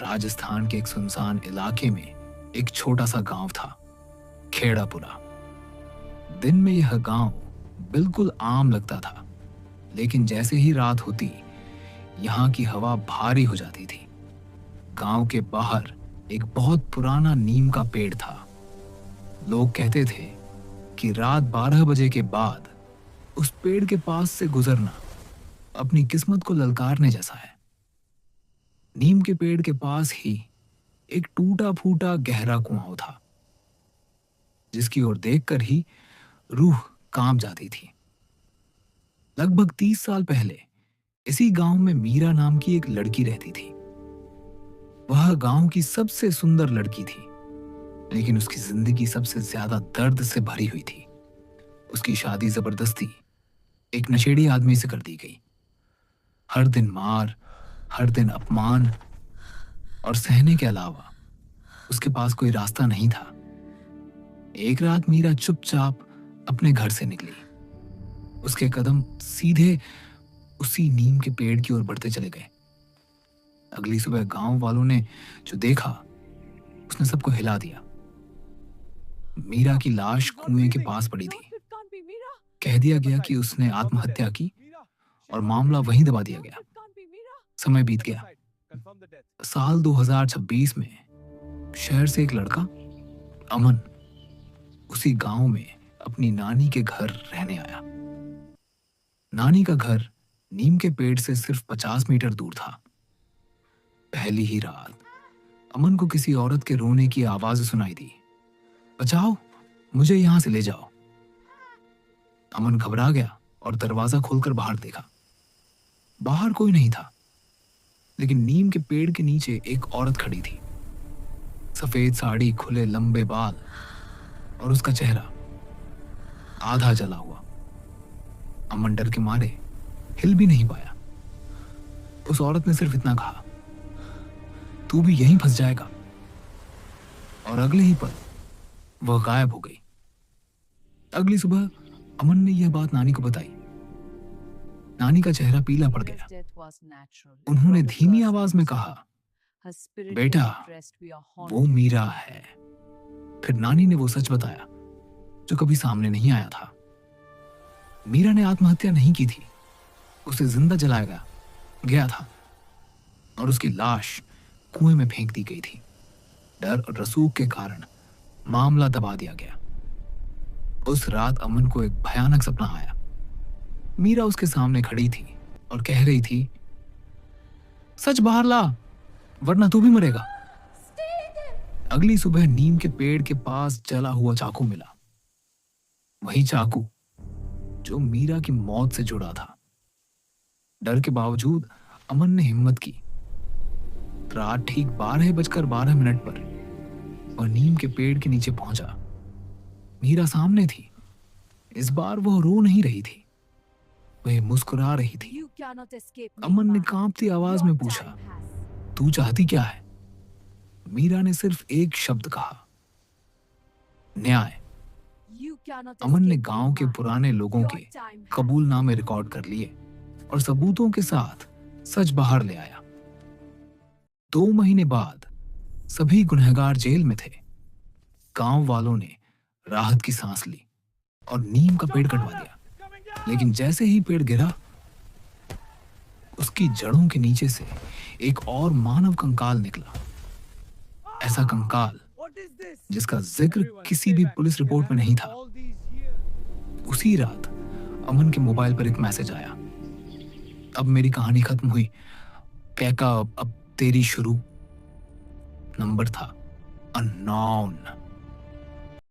राजस्थान के एक सुनसान इलाके में एक छोटा सा गांव था, खेड़ापुरा। दिन में यह गांव बिल्कुल आम लगता था, लेकिन जैसे ही रात होती यहाँ की हवा भारी हो जाती थी। गांव के बाहर एक बहुत पुराना नीम का पेड़ था। लोग कहते थे कि रात 12 बजे के बाद उस पेड़ के पास से गुजरना अपनी किस्मत को ललकारने जैसा है। नीम के पेड़ के पास ही एक टूटा फूटा गहरा कुआं था, जिसकी ओर देखकर ही रूह कांप जाती थी। लगभग 30 साल पहले इसी गांव में मीरा नाम की एक लड़की रहती थी। वह गांव की सबसे सुंदर लड़की थी, लेकिन उसकी जिंदगी सबसे ज्यादा दर्द से भरी हुई थी। उसकी शादी जबरदस्ती एक नशेड़ी आदमी से कर दी गई। हर दिन मार, हर दिन अपमान और सहने के अलावा उसके पास कोई रास्ता नहीं था। एक रात मीरा चुपचाप अपने घर से निकली। उसके कदम सीधे उसी नीम के पेड़ की ओर बढ़ते चले गए। अगली सुबह गांव वालों ने जो देखा, उसने सबको हिला दिया। मीरा की लाश कुएं के पास पड़ी थी। कह दिया गया कि उसने आत्महत्या की और मामला वहीं दबा दिया गया। समय बीत गया। साल 2026 में शहर से एक लड़का अमन उसी गांव में अपनी नानी के घर रहने आया। नानी का घर नीम के पेड़ से सिर्फ 50 मीटर दूर था। पहली ही रात अमन को किसी औरत के रोने की आवाज सुनाई दी। बचाओ, मुझे यहां से ले जाओ। अमन घबरा गया और दरवाजा खोलकर बाहर देखा। बाहर कोई नहीं था, लेकिन नीम के पेड़ के नीचे एक औरत खड़ी थी। सफेद साड़ी, खुले लंबे बाल और उसका चेहरा आधा जला हुआ। अमन डर के मारे हिल भी नहीं पाया। उस औरत ने सिर्फ इतना कहा, तू भी यहीं फंस जाएगा। और अगले ही पल वह गायब हो गई। अगली सुबह अमन ने यह बात नानी को बताई। नानी का चेहरा पीला पड़ गया। उन्होंने धीमी आवाज में कहा, बेटा, वो मीरा है। फिर नानी ने वो सच बताया जो कभी सामने नहीं आया था। मीरा ने आत्महत्या नहीं की थी, उसे जिंदा जलाया गया था और उसकी लाश कुएं में फेंक दी गई थी। डर और रसूख के कारण मामला दबा दिया गया। उस रात अमन को एक भयानक सपना आया। मीरा उसके सामने खड़ी थी और कह रही थी, सच बाहर ला, वरना तू भी मरेगा। अगली सुबह नीम के पेड़ के पास जला हुआ चाकू मिला। वही चाकू जो मीरा की मौत से जुड़ा था। डर के बावजूद अमन ने हिम्मत की। रात ठीक 12:12 पर वह नीम के पेड़ के नीचे पहुंचा। मीरा सामने थी। इस बार वह रो नहीं रही थी, वह मुस्कुरा रही थी। अमन ने कांपती आवाज में पूछा, तू चाहती क्या है? मीरा ने सिर्फ एक शब्द कहा, न्याय। अमन ने गांव के पुराने लोगों के कबूलनामे रिकॉर्ड कर लिए और सबूतों के साथ सच बाहर ले आया। 2 महीने बाद सभी गुनहगार जेल में थे। गांव वालों ने राहत की सांस ली और नीम का पेड़ कटवा दिया। लेकिन जैसे ही पेड़ गिरा, उसकी जड़ों के नीचे से एक और मानव कंकाल निकला। ऐसा कंकाल जिसका जिक्र किसी भी पुलिस रिपोर्ट में नहीं था। उसी रात अमन के मोबाइल पर एक मैसेज आया, अब मेरी कहानी खत्म हुई, कैका अब तेरी शुरू। नंबर था अननोन।